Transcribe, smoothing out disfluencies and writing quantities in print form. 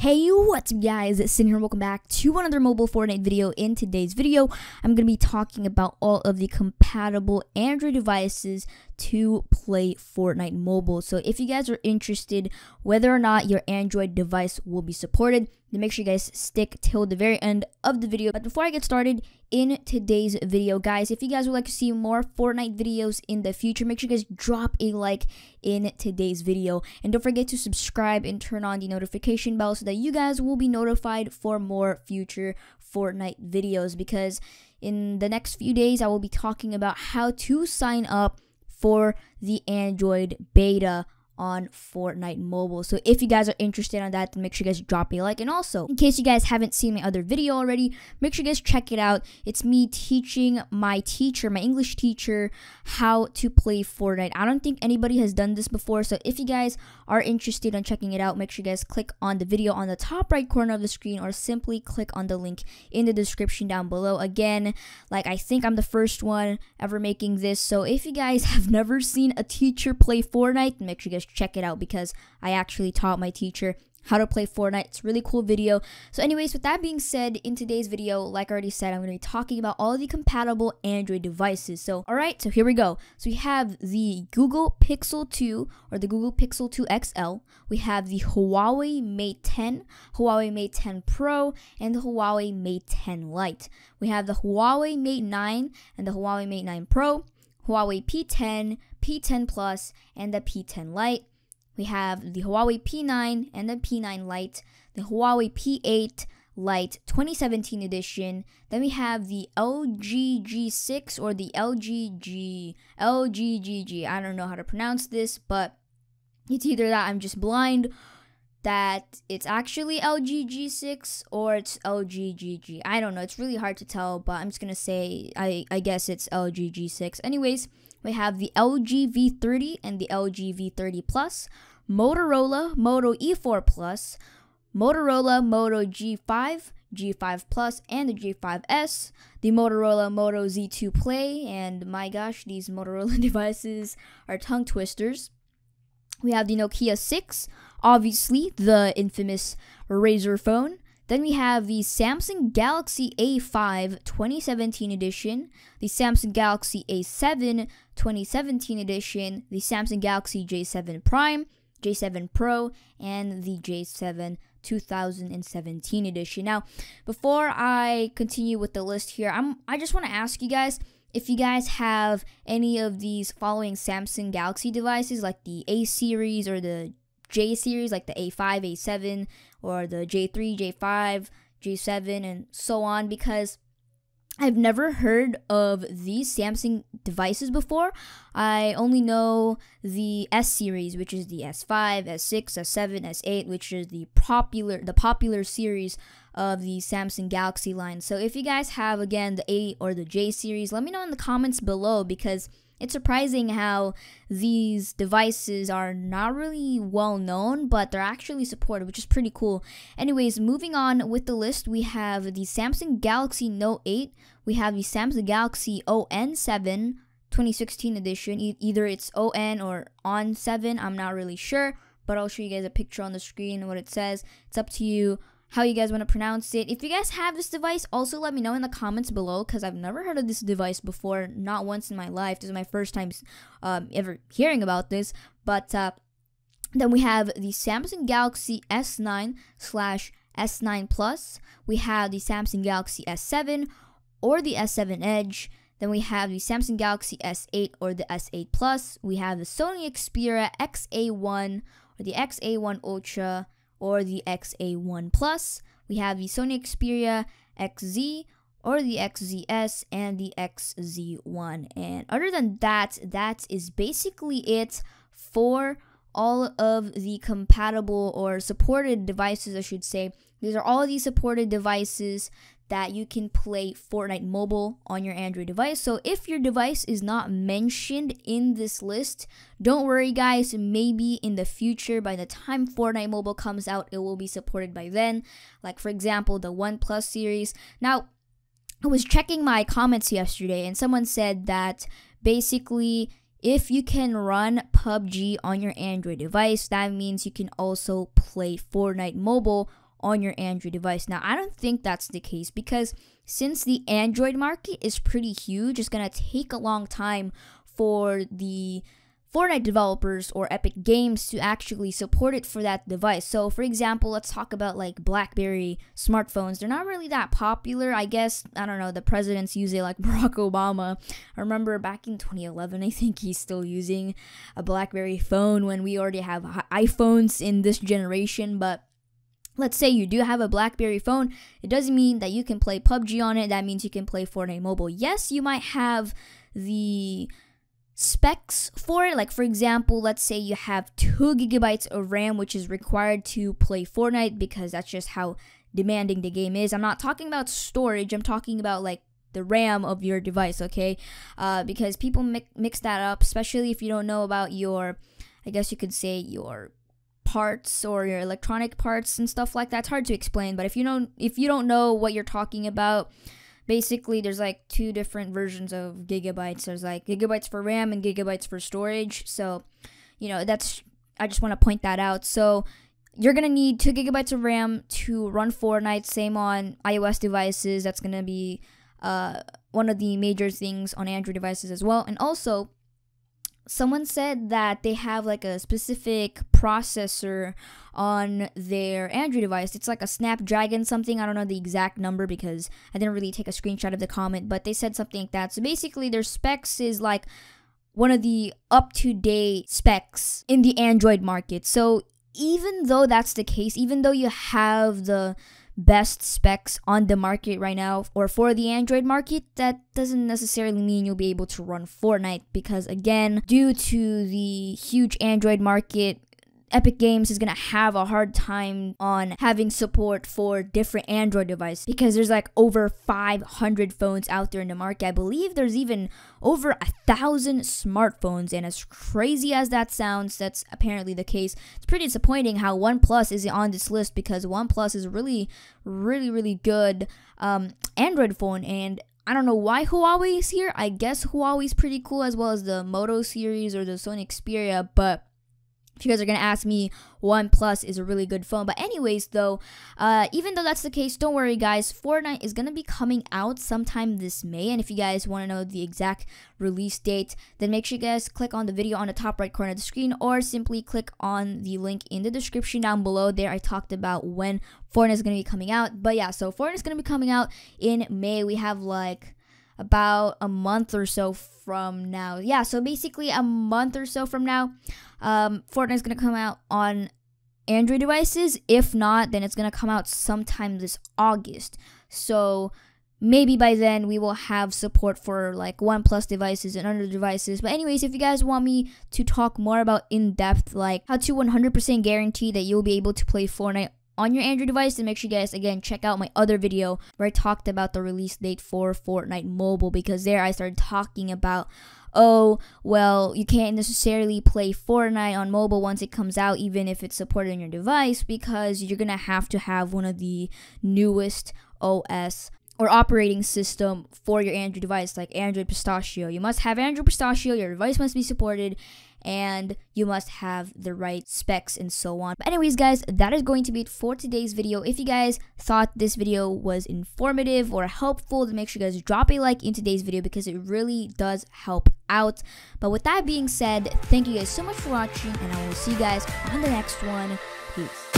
Hey, what's up guys, it's Sin here, welcome back to another mobile Fortnite video. In today's video, I'm going to be talking about all of the compatible Android devices to play Fortnite mobile. So if you guys are interested whether or not your Android device will be supported, then make sure you guys stick till the very end of the video. But before I get started in today's video, guys, if you guys would like to see more Fortnite videos in the future, make sure you guys drop a like in today's video. And don't forget to subscribe and turn on the notification bell so that you guys will be notified for more future Fortnite videos, because in the next few days I will be talking about how to sign up for the Android beta on Fortnite mobile. So if you guys are interested on that, then make sure you guys drop a like. And also, in case you guys haven't seen my other video already, make sure you guys check it out. It's me teaching my English teacher, how to play Fortnite. I don't think anybody has done this before, so if you guys are interested in checking it out, make sure you guys click on the video on the top right corner of the screen, or simply click on the link in the description down below. Again, like, I think I'm the first one ever making this, so if you guys have never seen a teacher play Fortnite, make sure you guys check it out, because I actually taught my teacher how to play Fortnite. It's a really cool video. So anyways, with that being said, in today's video, like I already said, I'm going to be talking about all the compatible Android devices. So alright, so here we go. So we have the Google Pixel 2 or the Google Pixel 2 XL. We have the Huawei Mate 10, Huawei Mate 10 Pro, and the Huawei Mate 10 Lite. We have the Huawei Mate 9 and the Huawei Mate 9 Pro, Huawei P10, P10 Plus, and the P10 Lite. We have the Huawei P9 and the P9 Lite, the Huawei P8 Lite 2017 edition. Then we have the LG G6 or the LG G. I don't know how to pronounce this, but it's either that I'm just blind, that it's actually LG G6 or it's LG GG. I don't know. It's really hard to tell, but I'm just going to say I guess it's LG G6. Anyways, we have the LG V30 and the LG V30 Plus, Motorola Moto E4 Plus, Motorola Moto G5, G5 Plus, and the G5S, the Motorola Moto Z2 Play, and my gosh, these Motorola devices are tongue twisters. We have the Nokia 6, obviously the infamous Razr phone. Then we have the Samsung Galaxy A5 2017 edition, the Samsung Galaxy A7 2017 edition, the Samsung Galaxy J7 Prime, J7 Pro, and the J7 2017 edition. Now, before I continue with the list here, I just want to ask you guys if you guys have any of these following Samsung Galaxy devices, like the A series or the J series, like the A5, A7, or the J3, J5, J7, and so on, because I've never heard of these Samsung devices before. I only know the S series, which is the S5, S6, S7, S8, which is the popular series of the Samsung Galaxy line. So if you guys have, again, the A or the J series, let me know in the comments below, because it's surprising how these devices are not really well known, but they're actually supported, which is pretty cool. Anyways, moving on with the list, we have the Samsung Galaxy Note 8. We have the Samsung Galaxy ON7 2016 edition. Either it's ON or ON7, I'm not really sure, but I'll show you guys a picture on the screen and what it says. It's up to you how you guys want to pronounce it. If you guys have this device, also let me know in the comments below, because I've never heard of this device before, not once in my life. This is my first time ever hearing about this. But then we have the Samsung Galaxy S9/S9 Plus. We have the Samsung Galaxy S7 or the S7 Edge. Then we have the Samsung Galaxy S8 or the S8 Plus. We have the Sony Xperia XA1 or the XA1 Ultra or the XA1 Plus. We have the Sony Xperia XZ or the XZS and the XZ1. And other than that, that is basically it for all of the compatible or supported devices, I should say. These are all of the supported devices that you can play Fortnite mobile on your Android device. So if your device is not mentioned in this list, don't worry guys, maybe in the future, by the time Fortnite mobile comes out, it will be supported by then. Like, for example, the OnePlus series. Now, I was checking my comments yesterday, and someone said that basically if you can run PUBG on your Android device, that means you can also play Fortnite mobile on your Android device. Now, I don't think that's the case because since the Android market is pretty huge, it's going to take a long time for the Fortnite developers or Epic Games to actually support it for that device. So, for example, let's talk about like BlackBerry smartphones. They're not really that popular. I guess, I don't know, the presidents use it, like Barack Obama. I remember back in 2011, I think he's still using a BlackBerry phone when we already have iPhones in this generation. But let's say you do have a BlackBerry phone, it doesn't mean that you can play PUBG on it. That means you can play Fortnite Mobile. Yes, you might have the specs for it. Like, for example, let's say you have 2 gigabytes of RAM, which is required to play Fortnite because that's just how demanding the game is. I'm not talking about storage. I'm talking about like the RAM of your device, okay? Because people mix that up, especially if you don't know about your, I guess you could say, your parts or your electronic parts and stuff like that. It's hard to explain, but if you don't know what you're talking about, basically there's like 2 different versions of gigabytes. There's like gigabytes for RAM and gigabytes for storage. So, you know, I just want to point that out. So you're gonna need 2 gigabytes of RAM to run Fortnite. Same on iOS devices. That's gonna be one of the major things on Android devices as well. And also, someone said that they have like a specific processor on their Android device. It's like a Snapdragon something. I don't know the exact number because I didn't really take a screenshot of the comment, but they said something like that. So basically their specs is like one of the up-to-date specs in the Android market. So even though that's the case, even though you have the best specs on the market right now or for the Android market, that doesn't necessarily mean you'll be able to run Fortnite because, again, due to the huge Android market, Epic Games is going to have a hard time on having support for different Android devices because there's like over 500 phones out there in the market. I believe there's even over 1,000 smartphones, and as crazy as that sounds, that's apparently the case. It's pretty disappointing how OnePlus isn't on this list because OnePlus is a really good Android phone, and I don't know why Huawei is here. I guess Huawei is pretty cool, as well as the Moto series or the Sony Xperia, but if you guys are going to ask me, OnePlus is a really good phone. But anyways, though, even though that's the case, don't worry, guys. Fortnite is going to be coming out sometime this May. And if you guys want to know the exact release date, then make sure you guys click on the video on the top right corner of the screen or simply click on the link in the description down below. There, I talked about when Fortnite is going to be coming out. But yeah, so Fortnite is going to be coming out in May. We have like about a month or so from now. Yeah, so basically a month or so from now, Fortnite is going to come out on Android devices. If not, then it's going to come out sometime this August. So maybe by then we will have support for like OnePlus devices and other devices. But anyways, if you guys want me to talk more about in-depth, like how to 100% guarantee that you'll be able to play Fortnite on your Android device, then make sure you guys, again, check out my other video where I talked about the release date for Fortnite Mobile, because there I started talking about, oh, well, you can't necessarily play Fortnite on mobile once it comes out, even if it's supported on your device, because you're going to have one of the newest OS or operating system for your Android device, like Android Pistachio. You must have Android Pistachio, your device must be supported, and you must have the right specs and so on. But anyways, guys, that is going to be it for today's video. If you guys thought this video was informative or helpful, then make sure you guys drop a like in today's video because it really does help out. But with that being said, thank you guys so much for watching, and I will see you guys on the next one. Peace.